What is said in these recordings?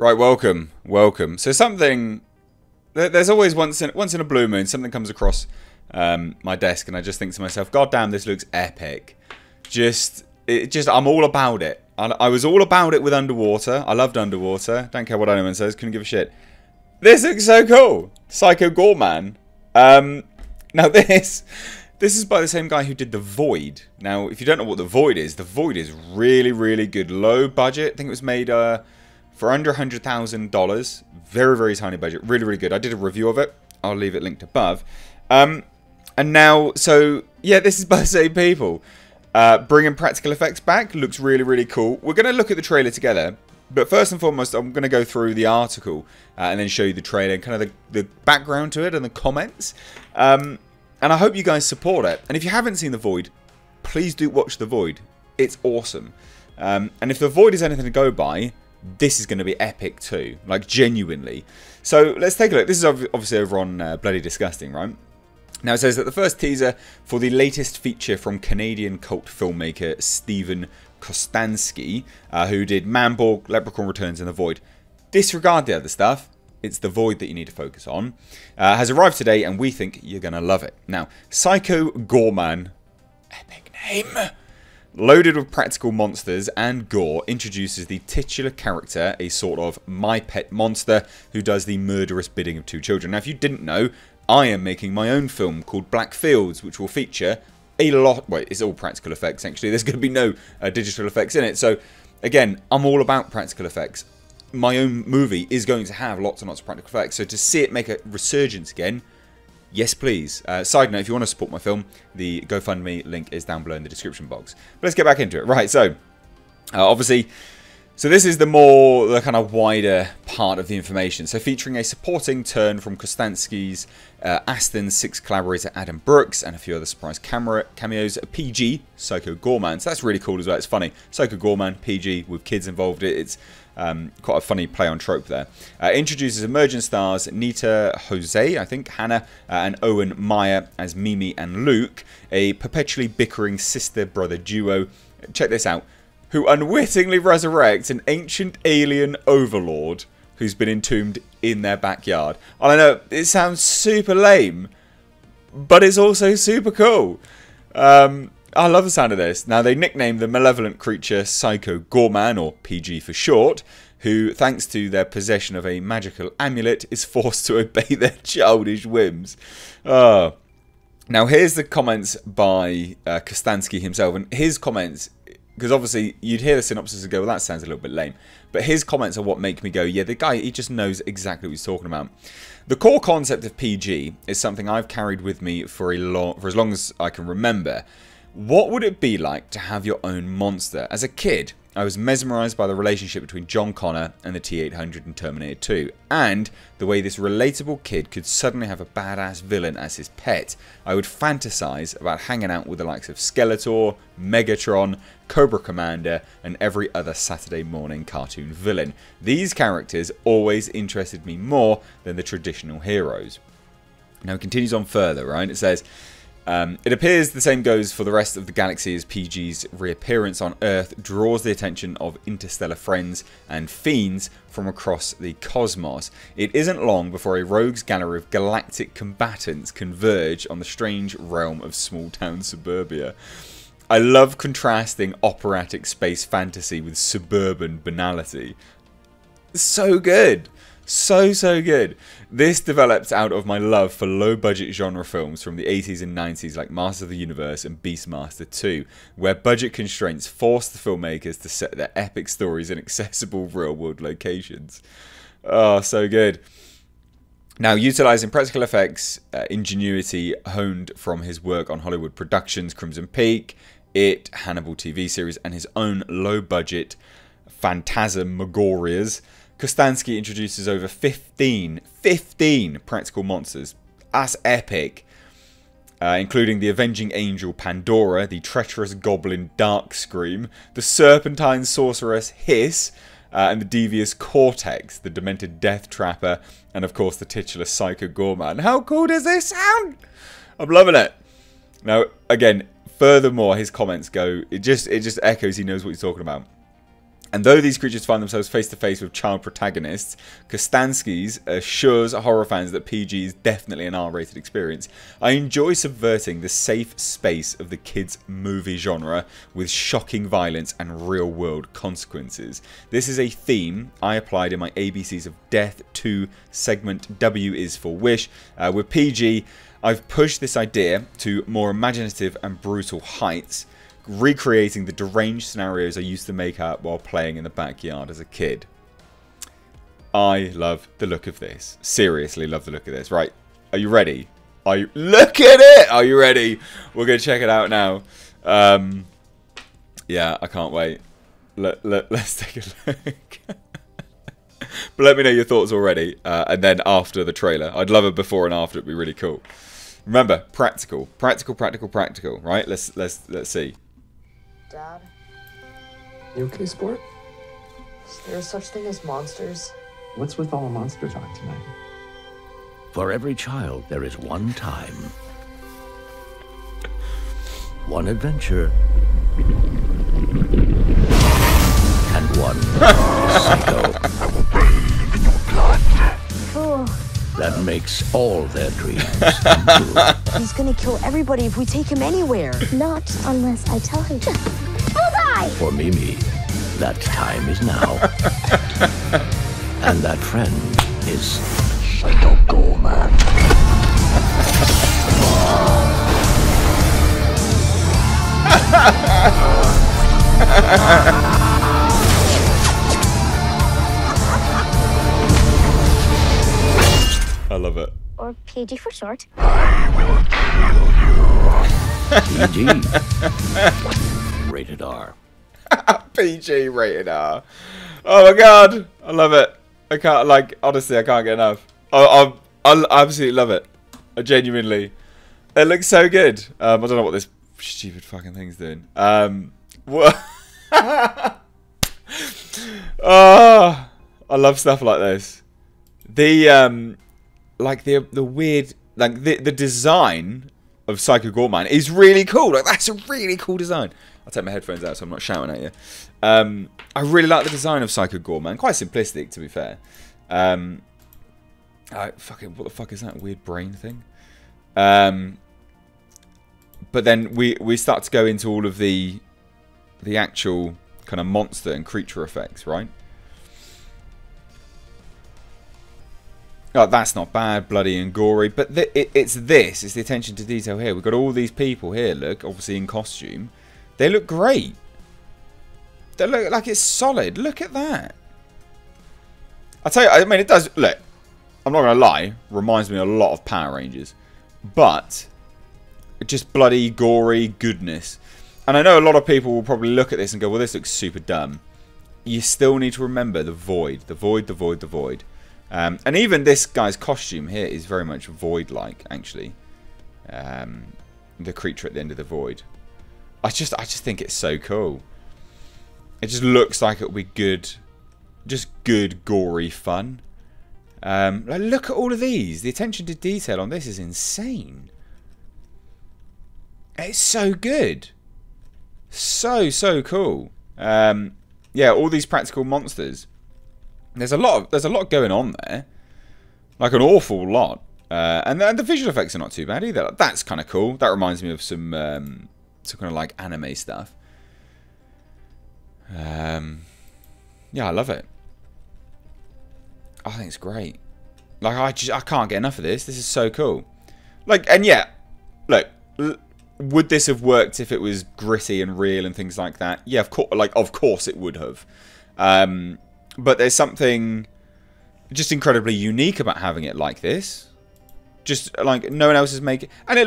Right, welcome, welcome. So something, there's always once in a blue moon, something comes across my desk, and I just think to myself, God damn, this looks epic. I'm all about it. I was all about it with underwater. I loved underwater. Don't care what anyone says. Couldn't give a shit. This looks so cool. Psycho GOREMAN. Now this is by the same guy who did The Void. Now, if you don't know what The Void is really, really good. Low budget. I think it was made for under $100,000. Very, very tiny budget. Really, really good. I did a review of it. I'll leave it linked above. And now, so, yeah, this is by the same people. Bringing practical effects back. Looks really, really cool. We're going to look at the trailer together. But first and foremost, I'm going to go through the article and then show you the trailer and kind of the background to it and the comments. And I hope you guys support it. And if you haven't seen The Void, please do watch The Void. It's awesome. And if The Void is anything to go by, this is going to be epic too. Like, genuinely. So, let's take a look. This is obviously over on Bloody Disgusting, right? Now, it says that the first teaser for the latest feature from Canadian cult filmmaker Stephen Kostanski, who did Manborg, Leprechaun Returns, and The Void. Disregard the other stuff. It's The Void that you need to focus on. Has arrived today, and we think you're going to love it. Now, Psycho GOREMAN, epic name, loaded with practical monsters and gore, introduces the titular character, a sort of my pet monster, who does the murderous bidding of two children. Now, if you didn't know, I am making my own film called Black Fields, which will feature a lot... Wait, it's all practical effects, actually. There's going to be no digital effects in it. So, again, I'm all about practical effects. My own movie is going to have lots and lots of practical effects. So, to see it make a resurgence again, yes, please. Side note, if you want to support my film, the GoFundMe link is down below in the description box. But let's get back into it. Right, so, obviously... So this is the kind of wider part of the information. So featuring a supporting turn from Kostanski's Aston 6 collaborator Adam Brooks and a few other surprise cameos. PG, Psycho GOREMAN. So that's really cool as well. It's funny. Psycho GOREMAN, PG, with kids involved. It's quite a funny play on trope there. Introduces emerging stars Nita Jose, I think, Hannah, and Owen Meyer as Mimi and Luke. A perpetually bickering sister-brother duo. Check this out. Who unwittingly resurrects an ancient alien overlord who's been entombed in their backyard. I know, it sounds super lame, but it's also super cool. I love the sound of this. Now, they nicknamed the malevolent creature Psycho GOREMAN, or PG for short, who, thanks to their possession of a magical amulet, is forced to obey their childish whims. Now, here's the comments by Kostanski himself, and his comments... Because obviously, you'd hear the synopsis and go, well, that sounds a little bit lame. But his comments are what make me go, yeah, the guy, he just knows exactly what he's talking about. The core concept of PG is something I've carried with me for as long as I can remember. What would it be like to have your own monster? As a kid, I was mesmerised by the relationship between John Connor and the T-800 in Terminator 2, and the way this relatable kid could suddenly have a badass villain as his pet. I would fantasize about hanging out with the likes of Skeletor, Megatron, Cobra Commander, and every other Saturday morning cartoon villain. These characters always interested me more than the traditional heroes. Now it continues on further, right? It says... it appears the same goes for the rest of the galaxy, as PG's reappearance on Earth draws the attention of interstellar friends and fiends from across the cosmos. It isn't long before a rogues gallery of galactic combatants converge on the strange realm of small-town suburbia. I love contrasting operatic space fantasy with suburban banality. So good! So good. This developed out of my love for low-budget genre films from the 80s and 90s like Masters of the Universe and Beastmaster 2, where budget constraints forced the filmmakers to set their epic stories in accessible real-world locations. Oh, so good. Now, utilising practical effects, ingenuity honed from his work on Hollywood productions, Crimson Peak, It, Hannibal TV series, and his own low-budget Phantasmagorias, Kostanski introduces over 15 practical monsters. That's epic. Including the avenging angel Pandora, the treacherous goblin Darkscream, the serpentine sorceress Hiss, and the devious Cortex, the demented Death Trapper, and of course the titular Psycho GOREMAN. How cool does this sound? I'm loving it. Now, again, furthermore, his comments go, it just echoes he knows what he's talking about. And though these creatures find themselves face to face with child protagonists, Kostanski's assures horror fans that PG is definitely an R-rated experience. I enjoy subverting the safe space of the kids' movie genre with shocking violence and real-world consequences. This is a theme I applied in my ABCs of Death 2 segment W is for Wish. With PG, I've pushed this idea to more imaginative and brutal heights, recreating the deranged scenarios I used to make out while playing in the backyard as a kid. I love the look of this. Seriously love the look of this. Right, are you ready? Look at it! Are you ready? We're going to check it out now. Yeah, I can't wait. Let's take a look. But let me know your thoughts already, and then after the trailer. I'd love a before and after. It'd be really cool. Remember, practical, right? Let's see. Dad? You okay, sport? Is there such thing as monsters? What's with all the monster talk tonight? For every child, there is one time, one adventure, and one psycho. Cool. That makes all their dreams come true. He's gonna kill everybody if we take him anywhere. Not unless I tell him to. Bullseye! For Mimi, that time is now. And that friend is GOREMAN. I love it. Or PG for short. PG. Rated R. PG rated R. Oh my god, I love it. I can't, like, honestly, I can't get enough. I absolutely love it. I genuinely. It looks so good. I don't know what this stupid fucking thing's doing. What? Oh, I love stuff like this. The like the weird, like the design of Psycho Goreman is really cool. Like, that's a really cool design. I'll take my headphones out so I'm not shouting at you. I really like the design of Psycho Goreman. Quite simplistic, to be fair. Fucking, what the fuck is that weird brain thing? But then we start to go into all of the actual kind of monster and creature effects, right? Oh, that's not bad, bloody and gory, but it's the attention to detail here. We've got all these people here, look, obviously in costume. They look great. They look like it's solid. Look at that. I tell you, I mean, it does, look, I'm not going to lie, reminds me a lot of Power Rangers, but just bloody gory goodness. And I know a lot of people will probably look at this and go, well, this looks super dumb. You still need to remember the void. The void. And even this guy's costume here is very much void-like, actually. The creature at the end of the void. I just think it's so cool. It just looks like it'll be good, just good, gory fun. Like, look at all of these. The attention to detail on this is insane. It's so good. So cool. Yeah, all these practical monsters. There's a lot going on there, like an awful lot, and the visual effects are not too bad either. That's kind of cool. That reminds me of some kind of like anime stuff. Yeah, I love it. I think it's great. Like, I can't get enough of this. This is so cool. Like, and yeah, look, would this have worked if it was gritty and real and things like that? Yeah, of course it would have. But there's something just incredibly unique about having it like this. Just like no one else is making, and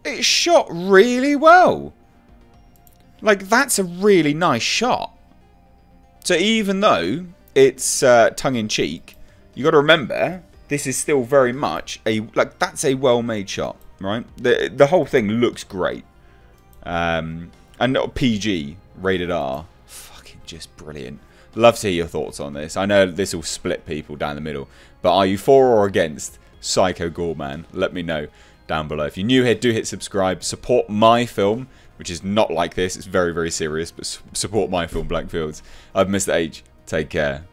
it's shot really well. Like, that's a really nice shot. So even though it's tongue-in-cheek, you got to remember this is still very much that's a well-made shot, right? The whole thing looks great, and not PG rated R, fucking just brilliant. Love to hear your thoughts on this. I know this will split people down the middle, but are you for or against Psycho Goreman? Let me know down below. If you're new here, do hit subscribe. Support my film which is not like this. It's very, very serious, but support my film Black Fields. I've Mr. H. Take care.